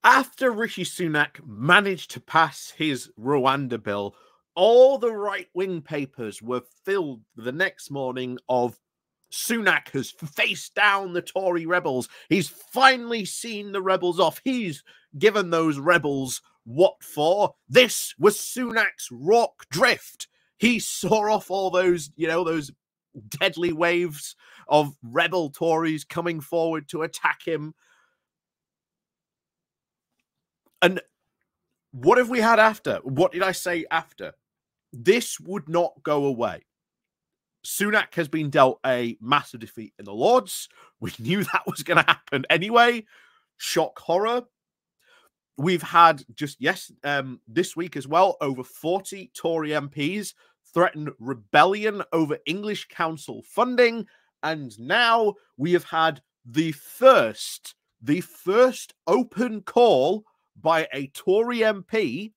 After Rishi Sunak managed to pass his Rwanda bill, all the right-wing papers were filled the next morning of Sunak has faced down the Tory rebels. He's finally seen the rebels off. He's given those rebels what for? This was Sunak's rock drift. He saw off all those, those deadly waves of rebel Tories coming forward to attack him. And what have we had after? What did I say after? This would not go away. Sunak has been dealt a massive defeat in the Lords. We knew that was going to happen anyway. Shock horror. We've had this week as well, over 40 Tory MPs threatened rebellion over English council funding. And now we have had the first open call by a Tory MP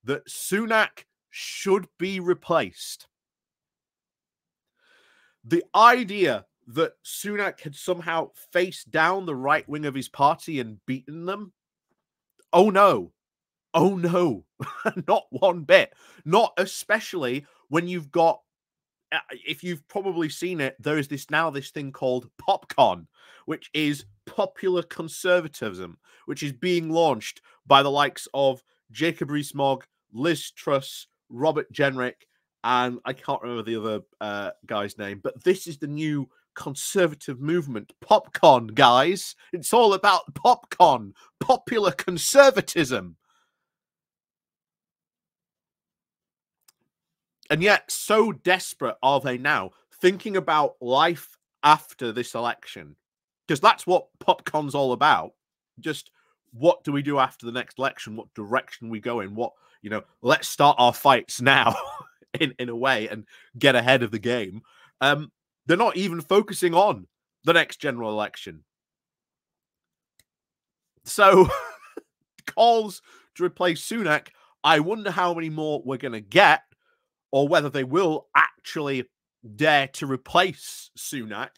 that Sunak should be replaced. The idea that Sunak had somehow faced down the right wing of his party and beaten them, oh no, not one bit. Not especially when you've got, if you've probably seen it, there is this thing called popcorn, which is popular conservatism, which is being launched by the likes of Jacob Rees-Mogg, Liz Truss, Robert Jenrick, and I can't remember the other guy's name, but this is the new conservative movement. Popcorn, guys. It's all about popcorn, popular conservatism. And yet, so desperate are they now, thinking about life after this election. Because that's what popcorn's all about. Just what do we do after the next election? What direction we go in? What, let's start our fights now. In a way, and get ahead of the game. They're not even focusing on the next general election. So, calls to replace Sunak, I wonder how many more we're going to get, or whether they will actually dare to replace Sunak.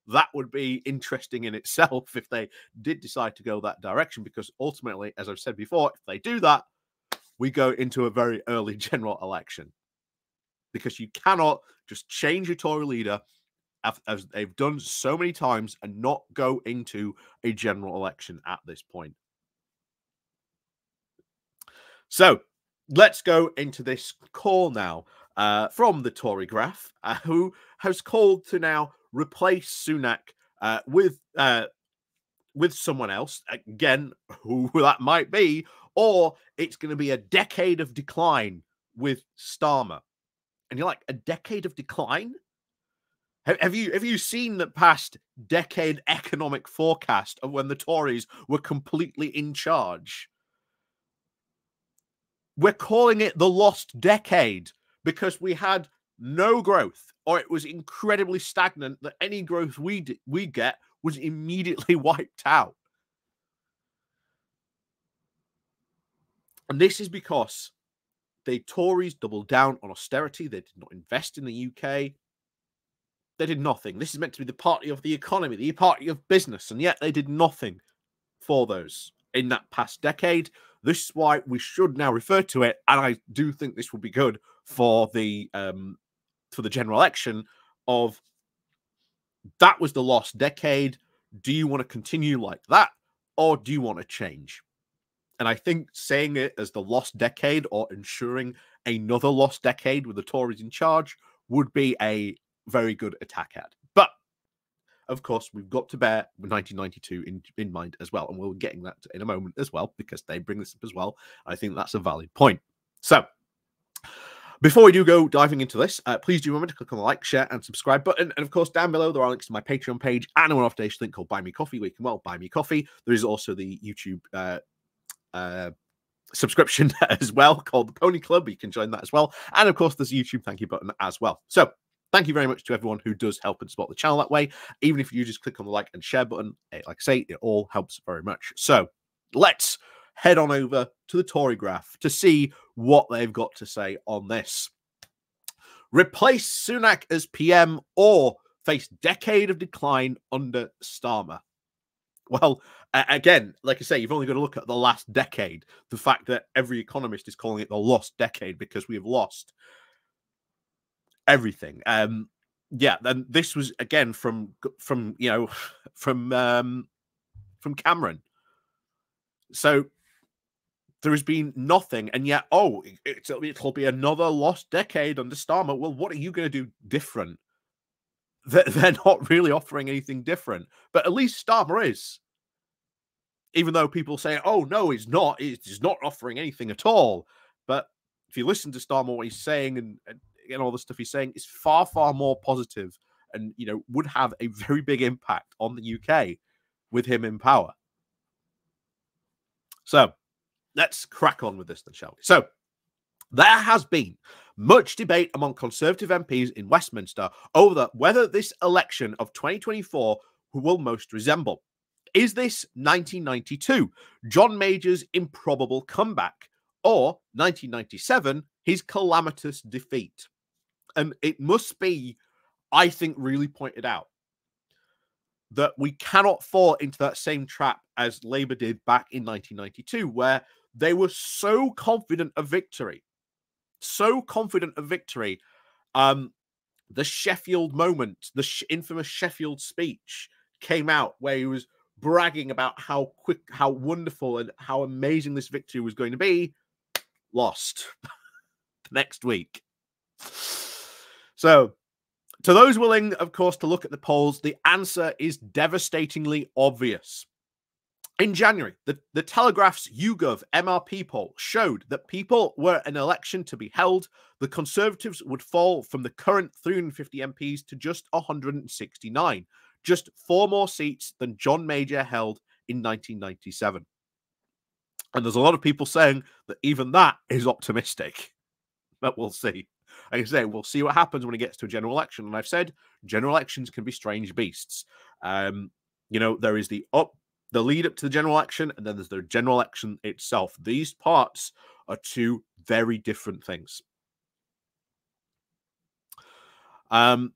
That would be interesting in itself if they did decide to go that direction, because ultimately, as I've said before, if they do that, we go into a very early general election. Because you cannot just change your Tory leader, as they've done so many times, and not go into a general election at this point. So let's go into this call now from the Tory graph, who has called to now replace Sunak with someone else, again, who that might be, or it's going to be a decade of decline with Starmer. And you're like, a decade of decline? Have you seen the past decade economic forecast of when the Tories were completely in charge? We're calling it the lost decade because we had no growth, or it was incredibly stagnant that any growth we get was immediately wiped out. And this is because the Tories doubled down on austerity. They did not invest in the UK. They did nothing. This is meant to be the party of the economy, the party of business, and yet they did nothing for those in that past decade. This is why we should now refer to it, and I do think this will be good for the general election. Of that was the lost decade. Do you want to continue like that, or do you want to change? And I think saying it as the lost decade, or ensuring another lost decade with the Tories in charge, would be a very good attack ad. But, of course, we've got to bear 1992 in mind as well. And we'll be getting that in a moment as well, because they bring this up as well. I think that's a valid point. So, before we do go diving into this, please do remember to click on the like, share, and subscribe button. And, of course, down below, there are links to my Patreon page and an off-day link called Buy Me Coffee, where you can, buy me coffee. There is also the YouTube subscription as well called the Pony Club. You can join that as well, and of course there's a YouTube thank you button as well. So thank you very much to everyone who does help and support the channel that way. Even if you just click on the like and share button, like I say, it all helps very much. So let's head on over to the Tory graph to see what they've got to say on this. Replace Sunak as PM or face decade of decline under Starmer. Well, again, like I say, you've only got to look at the last decade. The fact that every economist is calling it the lost decade because we have lost everything. Yeah, then this was again from from Cameron. So there has been nothing, and yet it'll be another lost decade under Starmer. Well, what are you going to do different? They're not really offering anything different, but at least Starmer is. Even though people say, "Oh no, he's not. He's not offering anything at all." But if you listen to Starmer, what he's saying and all the stuff he's saying is far, far more positive, and would have a very big impact on the UK with him in power. So let's crack on with this then, shall we? So there has been much debate among Conservative MPs in Westminster over whether this election of 2024 will most resemble. Is this 1992, John Major's improbable comeback, or 1997, his calamitous defeat? And it must be, I think, really pointed out that we cannot fall into that same trap as Labour did back in 1992, where they were so confident of victory. The Sheffield moment, the infamous Sheffield speech came out where he was bragging about how wonderful and how amazing this victory was going to be. Lost next week. So, to those willing, of course, to look at the polls, the answer is devastatingly obvious. In January, the Telegraph's YouGov MRP poll showed that people were an election to be held, the Conservatives would fall from the current 350 MPs to just 169, just 4 more seats than John Major held in 1997. And there's a lot of people saying that even that is optimistic. But we'll see. Like I say, we'll see what happens when it gets to a general election. And I've said general elections can be strange beasts. There is the lead up to the general election, and then there's the general election itself. These parts are 2 very different things. And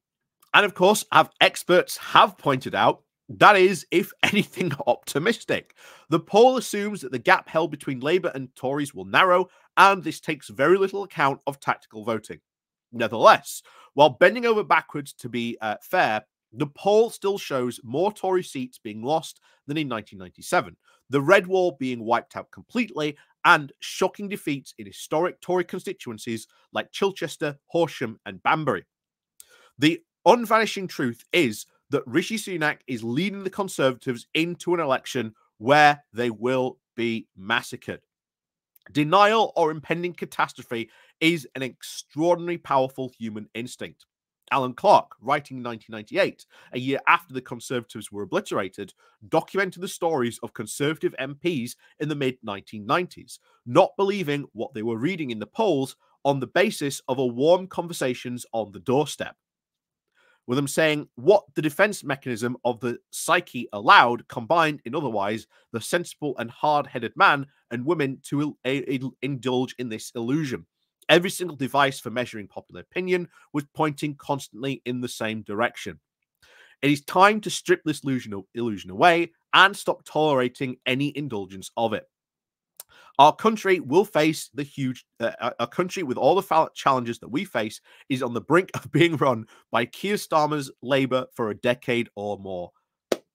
of course, experts have pointed out, that is, if anything, optimistic. The poll assumes that the gap held between Labour and Tories will narrow, and this takes very little account of tactical voting. Nevertheless, while bending over backwards to be fair, the poll still shows more Tory seats being lost than in 1997, the Red Wall being wiped out completely, and shocking defeats in historic Tory constituencies like Chichester, Horsham, and Banbury. The unvanishing truth is that Rishi Sunak is leading the Conservatives into an election where they will be massacred. Denial or impending catastrophe is an extraordinarily powerful human instinct. Alan Clarke, writing in 1998, a year after the Conservatives were obliterated, documented the stories of Conservative MPs in the mid-1990s, not believing what they were reading in the polls on the basis of a warm conversations on the doorstep, with them saying what the defense mechanism of the psyche allowed, combined in otherwise the sensible and hard-headed man and women to indulge in this illusion. Every single device for measuring popular opinion was pointing constantly in the same direction. It is time to strip this illusion away and stop tolerating any indulgence of it. Our country will face a country with all the challenges that we face is on the brink of being run by Keir Starmer's Labour for a decade or more.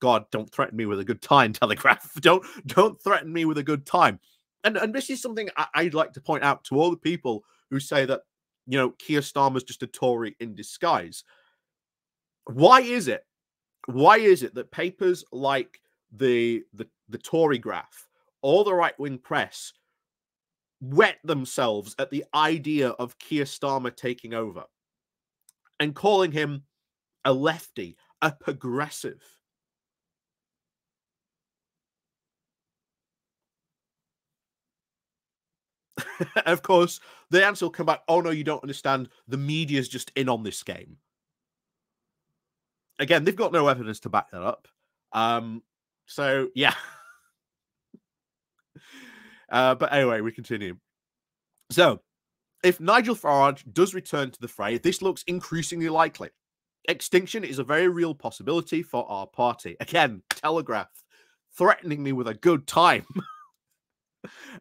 God, don't threaten me with a good time, Telegraph. Don't threaten me with a good time. And this is something I'd like to point out to all the people who say that, Keir Starmer's just a Tory in disguise. Why is it that papers like the Tory Graph, all the right-wing press, wet themselves at the idea of Keir Starmer taking over and calling him a lefty, a progressive? Of course, the answer will come back, oh no, you don't understand, the media's just in on this game. Again, they've got no evidence to back that up. So, yeah. But anyway, we continue. So, if Nigel Farage does return to the fray, this looks increasingly likely. Extinction is a very real possibility for our party. Again, Telegraph. threatening me with a good time.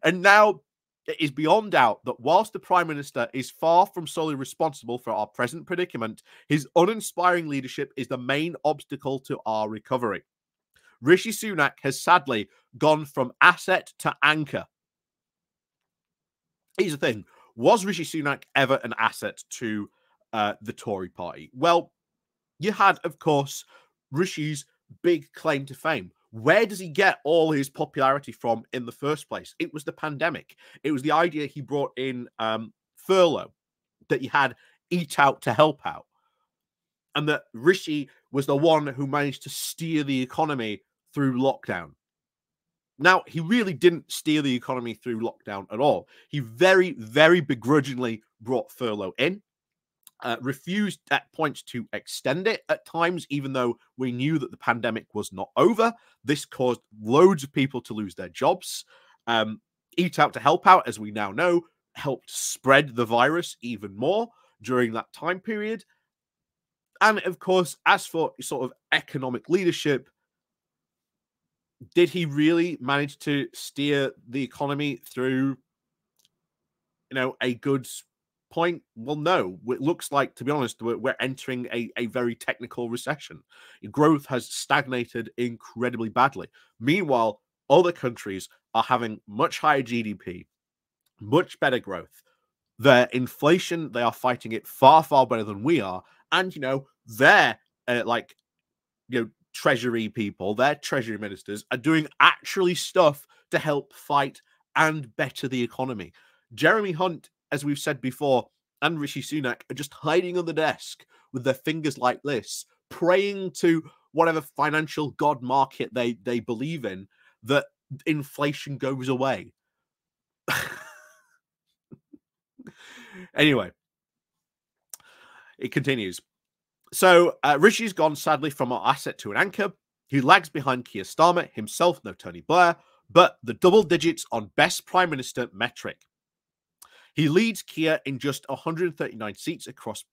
And now it is beyond doubt that whilst the Prime Minister is far from solely responsible for our present predicament, his uninspiring leadership is the main obstacle to our recovery. Rishi Sunak has sadly gone from asset to anchor. Here's the thing. Was Rishi Sunak ever an asset to the Tory party? Well, you had, of course, Rishi's big claim to fame. Where does he get all his popularity from in the first place? It was the pandemic. It was the idea he brought in furlough, that you had eat out to help out. And that Rishi was the one who managed to steer the economy through lockdown. Now, he really didn't steer the economy through lockdown at all. He very, very begrudgingly brought furlough in. Refused at points to extend it at times, even though we knew that the pandemic was not over. This caused loads of people to lose their jobs. Eat out to help out, as we now know, helped spread the virus even more during that time period. And of course, as for sort of economic leadership, did he really manage to steer the economy through, a good point? Well, no. It looks like, to be honest, we're entering a very technical recession. Growth has stagnated incredibly badly. Meanwhile, other countries are having much higher GDP, much better growth. Their inflation, they are fighting it far, far better than we are. And, their, treasury people, their treasury ministers are doing actually stuff to help fight and better the economy. Jeremy Hunt, as we've said before, and Rishi Sunak are just hiding on the desk with their fingers like this, praying to whatever financial god market they believe in that inflation goes away. Anyway, it continues. So Rishi's gone, sadly, from our asset to an anchor. He lags behind Keir Starmer, himself no Tony Blair, but the double digits on best Prime Minister metric. He leads Keir in just 139 seats across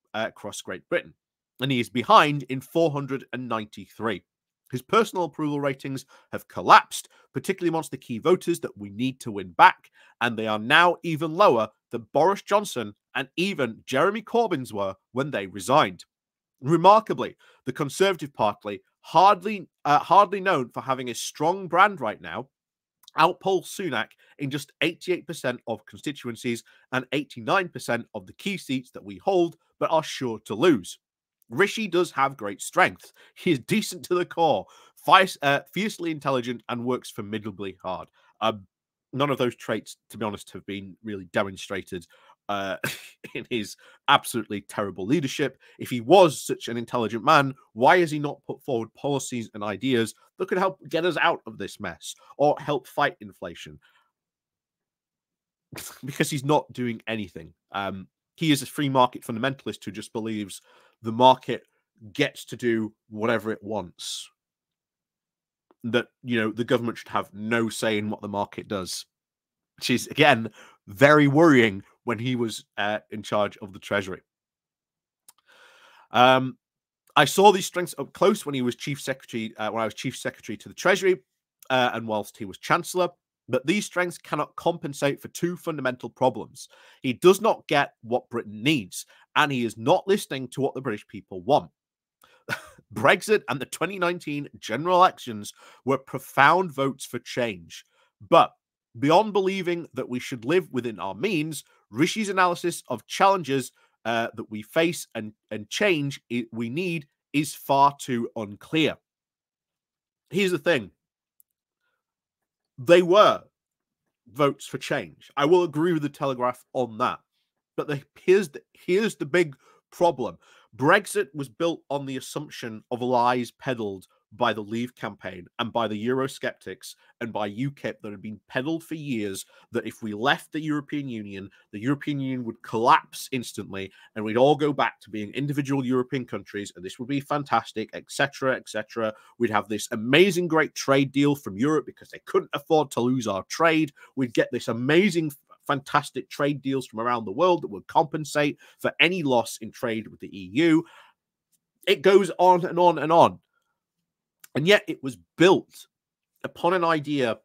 Great Britain, and he is behind in 493. His personal approval ratings have collapsed, particularly amongst the key voters that we need to win back, and they are now even lower than Boris Johnson and even Jeremy Corbyn's were when they resigned. Remarkably, the Conservative Party, hardly known for having a strong brand right now, outpolls Sunak in just 88% of constituencies and 89% of the key seats that we hold, but are sure to lose. Rishi does have great strength. He is decent to the core, fiercely intelligent, and works formidably hard. None of those traits, to be honest, have been really demonstrated in his absolutely terrible leadership. If he was such an intelligent man, why has he not put forward policies and ideas that could help get us out of this mess or help fight inflation? Because he's not doing anything. He is a free market fundamentalist who just believes the market gets to do whatever it wants. That, the government should have no say in what the market does. Which is, again, very worrying when he was in charge of the Treasury. I saw these strengths up close when he was chief secretary, when I was chief secretary to the Treasury, and whilst he was chancellor. But these strengths cannot compensate for two fundamental problems. He does not get what Britain needs, and he is not listening to what the British people want. Brexit and the 2019 general elections were profound votes for change. But beyond believing that we should live within our means, Rishi's analysis of challenges that we face and change we need is far too unclear. Here's the thing. They were votes for change. I will agree with the Telegraph on that. But here's the big problem. Brexit was built on the assumption of lies peddled by the Leave campaign and by the Eurosceptics and by UKIP that had been peddled for years, that if we left the European Union would collapse instantly and we'd all go back to being individual European countries and this would be fantastic, etc., etc. We'd have this amazing, great trade deal from Europe because they couldn't afford to lose our trade. We'd get this amazing, fantastic trade deals from around the world that would compensate for any loss in trade with the EU. It goes on and on and on. And yet it was built upon an idea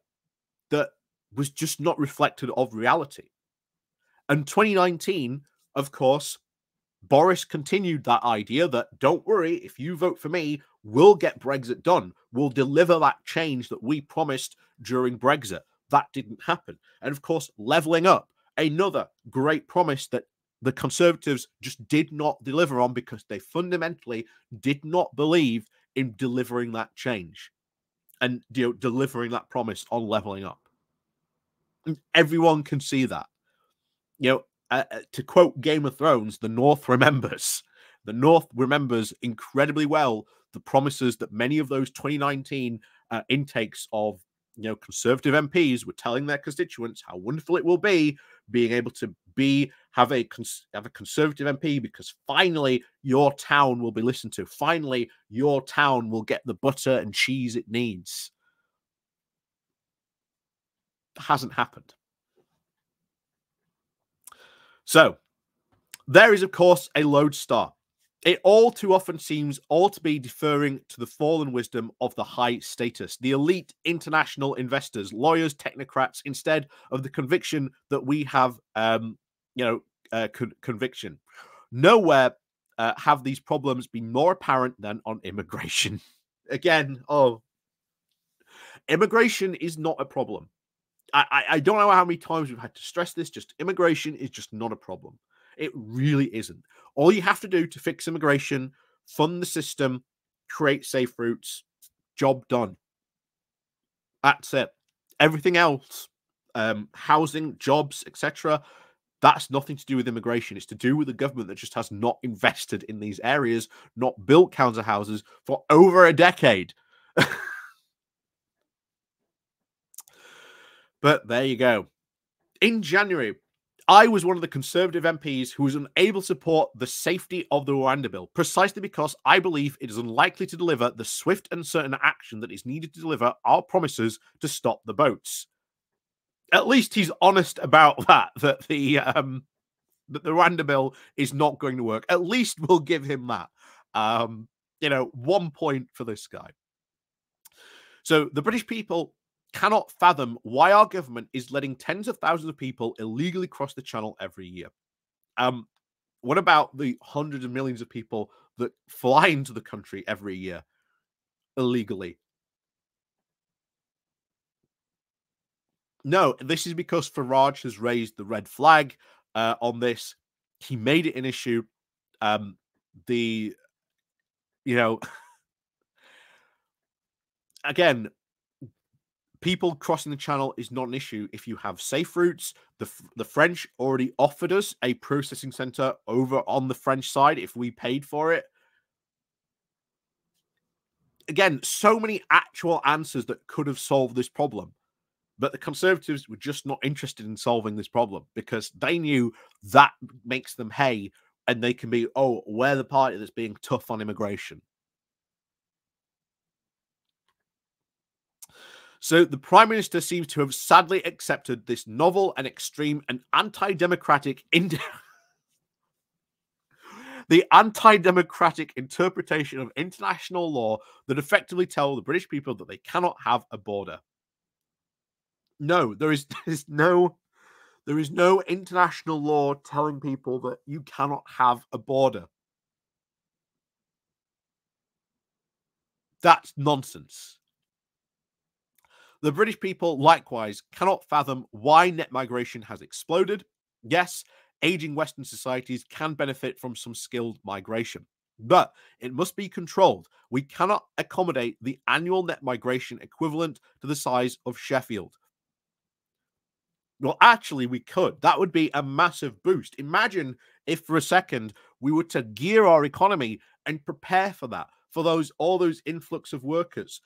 that was just not reflected of reality. And 2019, of course, Boris continued that idea that, don't worry, if you vote for me, we'll get Brexit done. We'll deliver that change that we promised during Brexit. That didn't happen. And of course, levelling up, another great promise that the Conservatives just did not deliver on because they fundamentally did not believe in delivering that change and delivering that promise on levelling up. And everyone can see that. To quote Game of Thrones, the North remembers. The North remembers incredibly well the promises that many of those 2019 intakes of Conservative MPs were telling their constituents how wonderful it will be being able to have a Conservative MP because finally your town will be listened to. Finally, your town will get the butter and cheese it needs. It hasn't happened. So there is, of course, a lodestar. It all too often seems all to be deferring to the fallen wisdom of the high status, the elite international investors, lawyers, technocrats, instead of the conviction that we have, conviction. Nowhere have these problems been more apparent than on immigration. Again, immigration is not a problem. I don't know how many times we've had to stress this. Just immigration is just not a problem. It really isn't. All you have to do to fix immigration, fund the system, create safe routes, job done. That's it. Everything else, housing, jobs, etc., that's nothing to do with immigration. It's to do with the government that just has not invested in these areas, not built council houses for over a decade. But there you go. In January, I was one of the Conservative MPs who was unable to support the safety of the Rwanda bill, precisely because I believe it is unlikely to deliver the swift and certain action that is needed to deliver our promises to stop the boats. At least he's honest about that the Rwanda bill is not going to work. At least we'll give him that. 1 point for this guy. So the British people cannot fathom why our government is letting tens of thousands of people illegally cross the channel every year. What about the hundreds of millions of people that fly into the country every year illegally? No, this is because Farage has raised the red flag on this. He made it an issue. Again, people crossing the channel is not an issue if you have safe routes. The French already offered us a processing center over on the French side if we paid for it. Again, so many actual answers that could have solved this problem. But the Conservatives were just not interested in solving this problem because they knew that makes them hay and they can be, we're the party that's being tough on immigration. So the Prime Minister seems to have sadly accepted this novel and extreme and anti-democratic the anti-democratic interpretation of international law that effectively tell the British people that they cannot have a border. No, there is no international law telling people that you cannot have a border. That's nonsense. The British people, likewise, cannot fathom why net migration has exploded. Yes, aging Western societies can benefit from some skilled migration, but it must be controlled. We cannot accommodate the annual net migration equivalent to the size of Sheffield. Well, actually, we could. That would be a massive boost. Imagine if for a second we were to gear our economy and prepare for that, for all those influx of workers.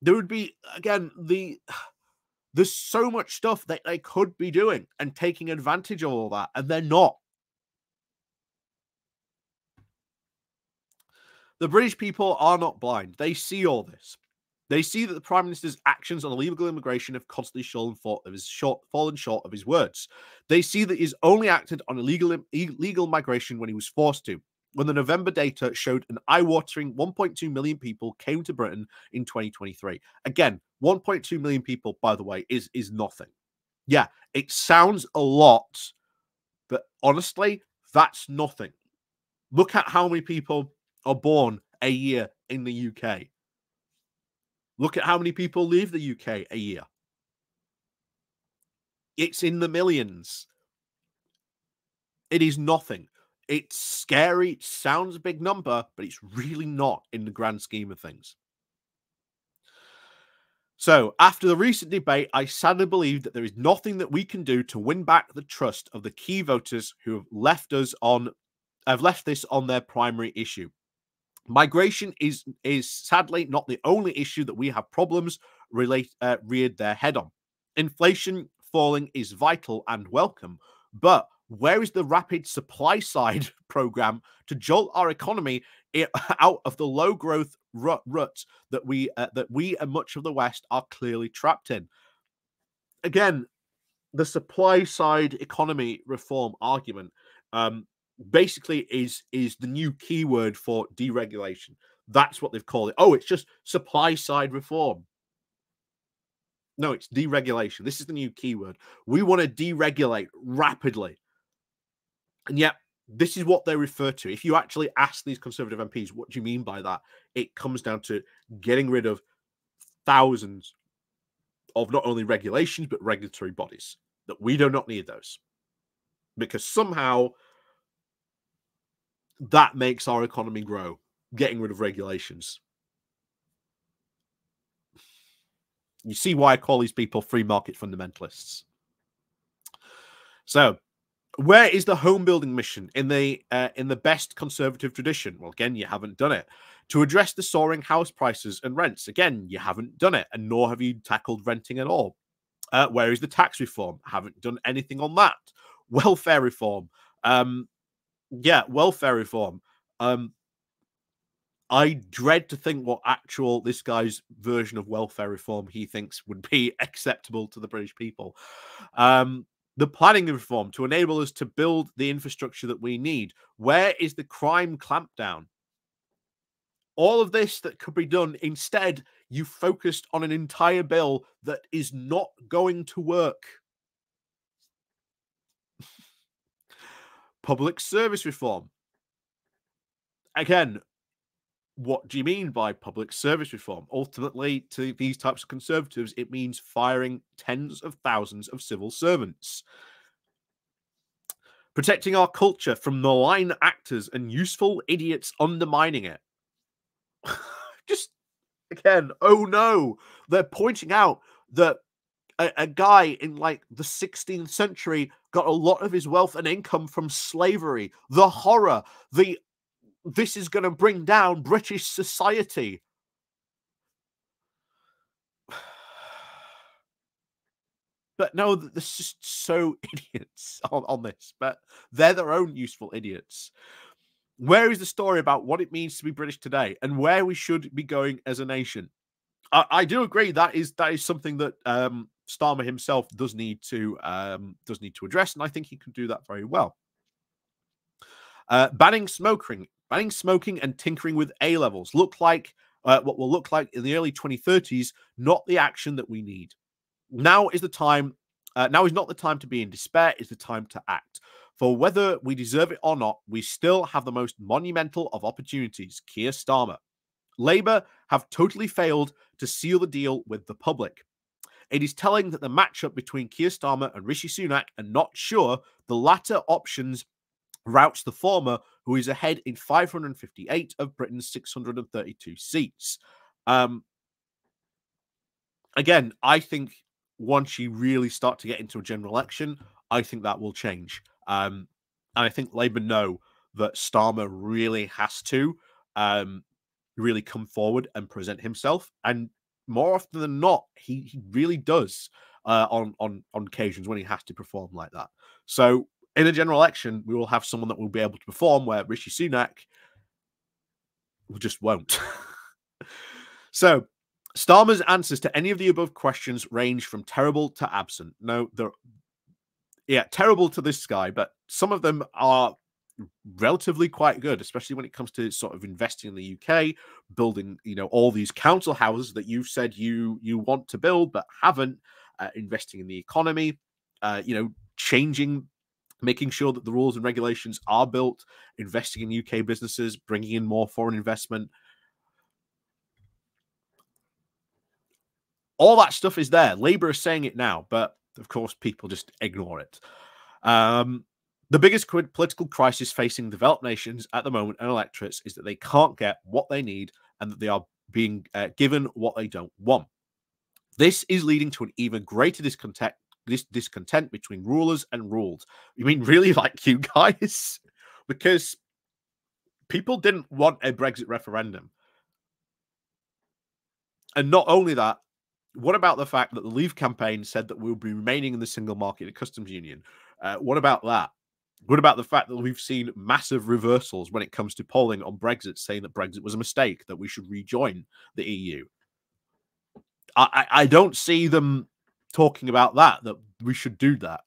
There would be, again, there's so much stuff that they could be doing and taking advantage of all that, and they're not. The British people are not blind. They see all this. They see that the Prime Minister's actions on illegal immigration have constantly fallen short of his words. They see that he's only acted on illegal migration when he was forced to. when the November data showed an eye-watering 1.2 million people came to Britain in 2023. Again, 1.2 million people, by the way, is nothing. Yeah, it sounds a lot, but honestly, that's nothing. Look at how many people are born a year in the UK. Look at how many people leave the UK a year. It's in the millions. It is nothing. It's scary. It sounds a big number, but it's really not in the grand scheme of things. So, after the recent debate, I sadly believe that there is nothing that we can do to win back the trust of the key voters who have left this on their primary issue. Migration is sadly not the only issue that we have problems reared their head on. Inflation falling is vital and welcome, but where is the rapid supply side program to jolt our economy out of the low growth rut that we and much of the West are clearly trapped in? Again, the supply side economy reform argument basically is the new keyword for deregulation. That's what they've called it. Oh, it's just supply side reform. No, it's deregulation. This is the new keyword. We want to deregulate rapidly. And yet, this is what they refer to. If you actually ask these Conservative MPs, what do you mean by that? It comes down to getting rid of thousands of not only regulations, but regulatory bodies. That we do not need those. Because somehow that makes our economy grow, getting rid of regulations. You see why I call these people free market fundamentalists. So, where is the home building mission in the best Conservative tradition? Well, again, you haven't done it. To address the soaring house prices and rents, again, you haven't done it, and nor have you tackled renting at all. Where is the tax reform? Haven't done anything on that. Welfare reform. Welfare reform. I dread to think what this guy's version of welfare reform he thinks would be acceptable to the British people. The planning reform to enable us to build the infrastructure that we need. Where is the crime clampdown? All of this that could be done. Instead, you focused on an entire bill that is not going to work. Public service reform. Again, what do you mean by public service reform? Ultimately, to these types of Conservatives, it means firing tens of thousands of civil servants. Protecting our culture from malign actors and useful idiots undermining it. Just, again, oh no. They're pointing out that a guy in like the 16th century got a lot of his wealth and income from slavery. The horror, this is going to bring down British society. But no, there's just so idiots on this. But they're their own useful idiots. Where is the story about what it means to be British today and where we should be going as a nation? I do agree that is something that Starmer himself does need to address, and I think he can do that very well. Banning smoking and tinkering with A levels look like what will look like in the early 2030s. Not the action that we need. Now is the time. Now is not the time to be in despair. It's the time to act. For whether we deserve it or not, we still have the most monumental of opportunities. Keir Starmer. Labour have totally failed to seal the deal with the public. It is telling that the matchup between Keir Starmer and Rishi Sunak are not sure the latter options routes the former, who is ahead in 558 of Britain's 632 seats. Again, I think once you really start to get into a general election, I think that will change. And I think Labour know that Starmer really has to really come forward and present himself. And more often than not, he really does on occasions when he has to perform like that. So in a general election, we will have someone that will be able to perform where Rishi Sunak just won't. So Starmer's answers to any of the above questions range from terrible to absent. No, they're terrible to this guy, but some of them are relatively quite good, especially when it comes to sort of investing in the UK, building, all these council houses that you've said you want to build but haven't, investing in the economy, changing, making sure that the rules and regulations are built, investing in UK businesses, bringing in more foreign investment. All that stuff is there. Labour is saying it now, but of course, people just ignore it. The biggest political crisis facing developed nations at the moment and electorates is that they can't get what they need and that they are being given what they don't want. This is leading to an even greater discontent between rulers and ruled. You mean really like you guys? Because people didn't want a Brexit referendum. And not only that, what about the fact that the Leave campaign said that we'll be remaining in the single market and customs union? What about that? What about the fact that we've seen massive reversals when it comes to polling on Brexit, saying that Brexit was a mistake, that we should rejoin the EU? I don't see them talking about that we should do that.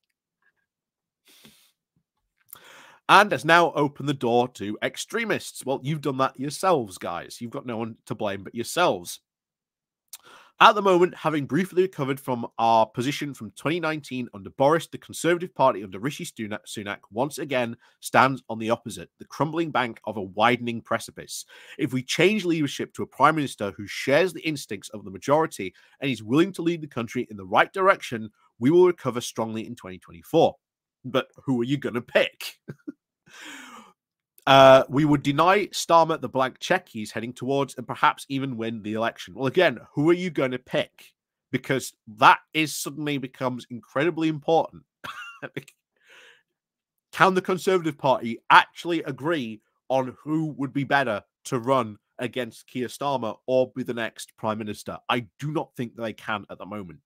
And has now opened the door to extremists. Well, you've done that yourselves, guys. You've got no one to blame but yourselves. At the moment, having briefly recovered from our position from 2019 under Boris, the Conservative Party under Rishi Sunak once again stands on the opposite, the crumbling bank of a widening precipice. If we change leadership to a Prime Minister who shares the instincts of the majority and is willing to lead the country in the right direction, we will recover strongly in 2024. But who are you going to pick? We would deny Starmer the blank check he's heading towards and perhaps even win the election. Well, again, who are you going to pick? Because that suddenly becomes incredibly important. Can the Conservative Party actually agree on who would be better to run against Keir Starmer or be the next Prime Minister? I do not think they can at the moment.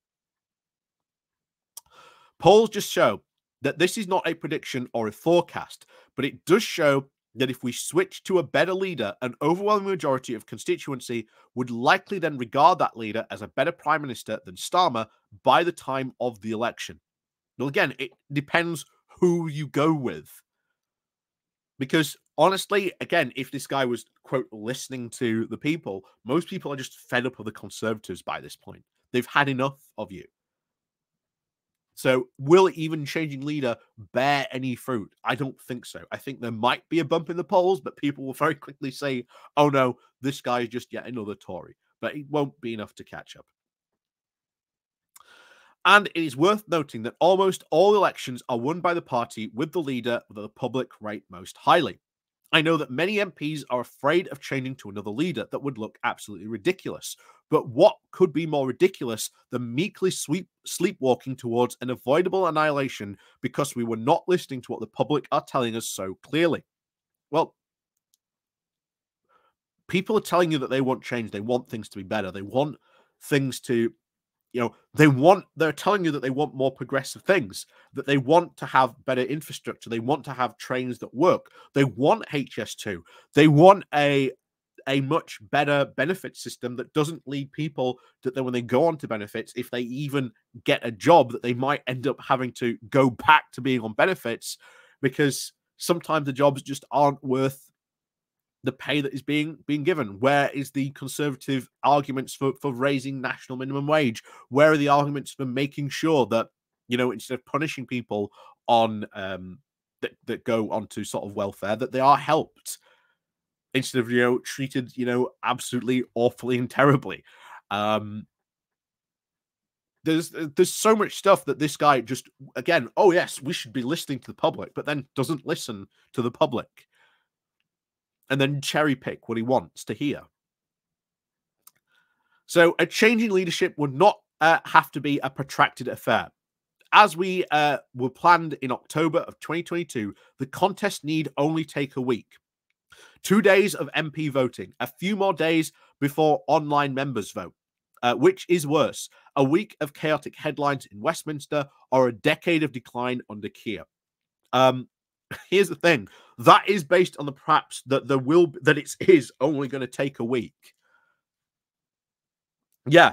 Polls just show that this is not a prediction or a forecast, but it does show that if we switch to a better leader, an overwhelming majority of constituency would likely then regard that leader as a better Prime Minister than Starmer by the time of the election. Well, again, it depends who you go with. Because honestly, again, if this guy was, quote, listening to the people, most people are just fed up of the Conservatives by this point. They've had enough of you. So will even changing leader bear any fruit? I don't think so. I think there might be a bump in the polls, but people will very quickly say, oh no, this guy is just yet another Tory. But it won't be enough to catch up. And it is worth noting that almost all elections are won by the party with the leader that the public rate most highly. I know that many MPs are afraid of changing to another leader that would look absolutely ridiculous. But what could be more ridiculous than meekly sleepwalking towards an avoidable annihilation because we were not listening to what the public are telling us so clearly? Well, people are telling you that they want change. They want things to be better. They want things to, they're telling you that they want more progressive things, that they want to have better infrastructure. They want to have trains that work. They want HS2. They want a much better benefit system that doesn't lead people that then when they go on to benefits, if they even get a job, that they might end up having to go back to being on benefits because sometimes the jobs just aren't worth the pay that is being given. Where is the Conservative arguments for raising national minimum wage? Where are the arguments for making sure that, instead of punishing people on that go onto sort of welfare, that they are helped instead of treated absolutely awfully and terribly? There's so much stuff that this guy just, again, oh yes, we should be listening to the public, but then doesn't listen to the public and then cherry pick what he wants to hear. So a change in leadership would not have to be a protracted affair. As we were planned in October of 2022, the contest need only take a week. 2 days of MP voting, a few more days before online members vote. Which is worse, a week of chaotic headlines in Westminster or a decade of decline under Keir? Here's the thing. That is based on the perhaps that it is only going to take a week. Yeah,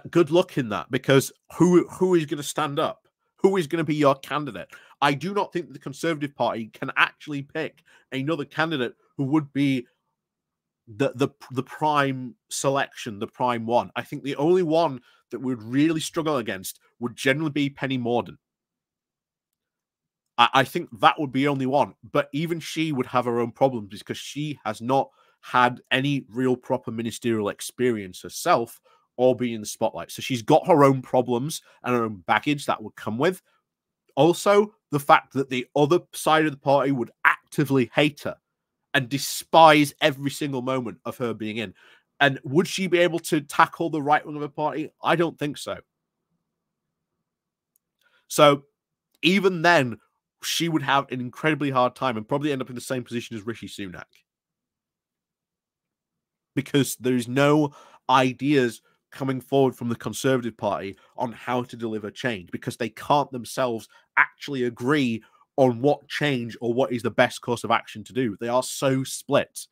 good luck in that, because who is going to stand up? Who is going to be your candidate? I do not think that the Conservative Party can actually pick another candidate who would be the prime selection, the prime one. I think the only one that would really struggle against would generally be Penny Mordaunt. I think that would be only one, but even she would have her own problems because she has not had any real proper ministerial experience herself or be in the spotlight. So she's got her own problems and her own baggage that would come with. Also, the fact that the other side of the party would actively hate her and despise every single moment of her being in. And would she be able to tackle the right wing of the party? I don't think so. So even then, she would have an incredibly hard time and probably end up in the same position as Rishi Sunak. Because there's no ideas coming forward from the Conservative Party on how to deliver change because they can't themselves actually agree on what change or what is the best course of action to do. They are so split.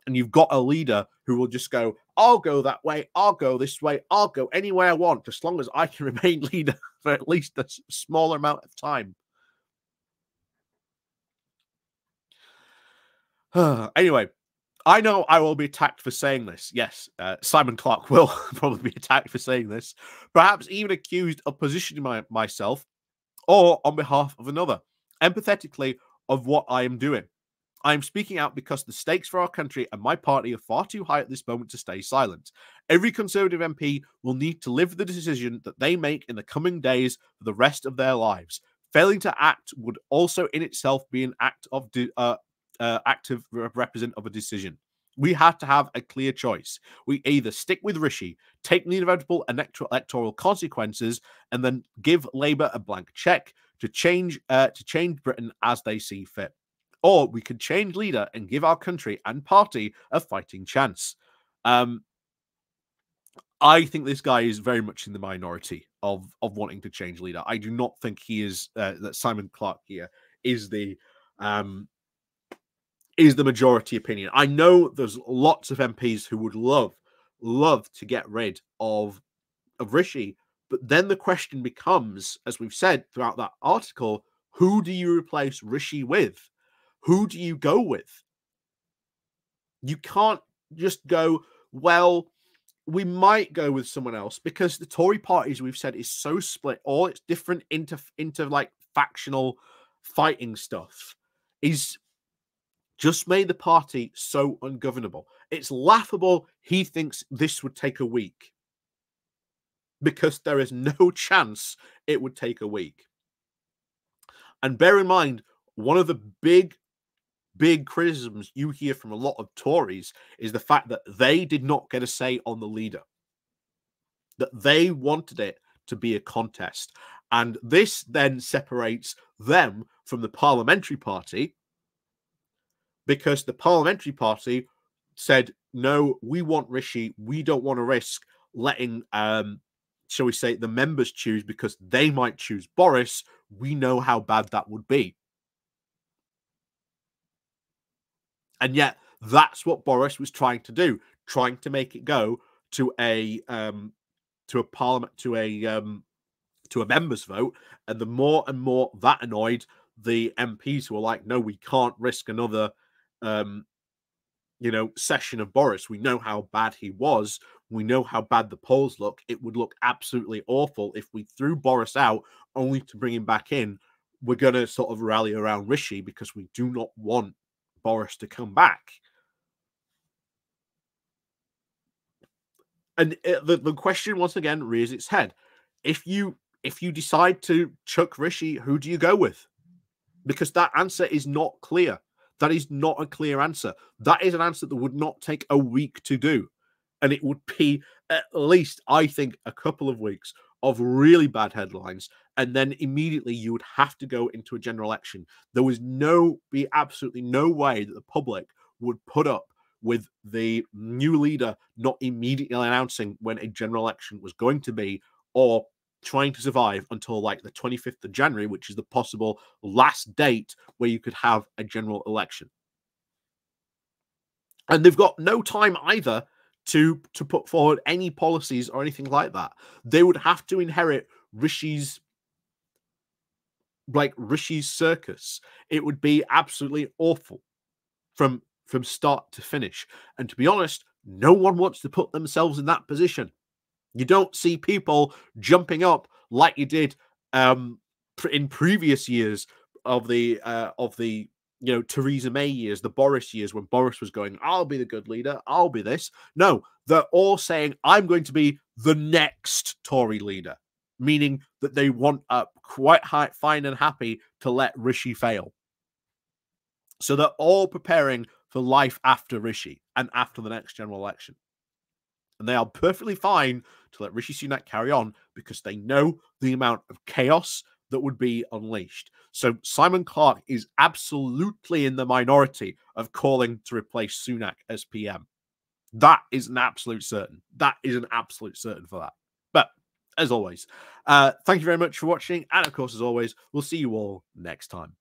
And you've got a leader who will just go, I'll go that way, I'll go this way, I'll go anywhere I want, as long as I can remain leader for at least a smaller amount of time. Anyway, I know I will be attacked for saying this. Yes, Simon Clarke will probably be attacked for saying this. Perhaps even accused of positioning myself or on behalf of another, empathetically of what I am doing. I am speaking out because the stakes for our country and my party are far too high at this moment to stay silent. Every Conservative MP will need to live with the decision that they make in the coming days for the rest of their lives. Failing to act would also in itself be an act of active represent of a decision. We have to have a clear choice. We either stick with Rishi, take the inevitable electoral consequences, and then give Labour a blank check to change Britain as they see fit. Or we could change leader and give our country and party a fighting chance. I think this guy is very much in the minority of wanting to change leader. I do not think he is that Simon Clarke here is the majority opinion. I know there's lots of MPs who would love to get rid of Rishi, but then the question becomes, as we've said throughout that article, who do you replace Rishi with? Who do you go with? You can't just go, well, we might go with someone else because the Tory party, as we've said, is so split. All its different into like factional fighting stuff is just made the party so ungovernable. It's laughable he thinks this would take a week because there is no chance it would take a week. And bear in mind, one of the big criticisms you hear from a lot of Tories is the fact that they did not get a say on the leader, that they wanted it to be a contest. And this then separates them from the parliamentary party because the parliamentary party said, no, we want Rishi. We don't want to risk letting, shall we say, the members choose because they might choose Boris. We know how bad that would be. And yet that's what Boris was trying to do, trying to make it go to a parliament, to a members vote. And the more and more that annoyed the MPs who were like, no, we can't risk another session of Boris. We know how bad he was. We know how bad the polls look. It would look absolutely awful if we threw Boris out only to bring him back in. We're going to sort of rally around Rishi because we do not want Boris to come back. And the question once again rears its head. If you decide to chuck Rishi, who do you go with? Because that answer is not clear. That is not a clear answer. That is an answer that would not take a week to do. And it would be at least, I think, a couple of weeks of really bad headlines. And then immediately you would have to go into a general election. There was absolutely no way that the public would put up with the new leader not immediately announcing when a general election was going to be, or trying to survive until like the 25th of January, which is the possible last date where you could have a general election. And they've got no time either to put forward any policies or anything like that. They would have to inherit Rishi's like Rishi's circus. It would be absolutely awful from start to finish. And to be honest, no one wants to put themselves in that position. You don't see people jumping up like you did in previous years of the Theresa May years, the Boris years, when Boris was going, "I'll be the good leader, I'll be this." No, they're all saying, "I'm going to be the next Tory leader," meaning that they want quite fine and happy to let Rishi fail. So they're all preparing for life after Rishi and after the next general election. And they are perfectly fine to let Rishi Sunak carry on because they know the amount of chaos that would be unleashed. So Simon Clarke is absolutely in the minority of calling to replace Sunak as PM. That is an absolute certain. That is an absolute certain for that. But as always, thank you very much for watching. And of course, as always, we'll see you all next time.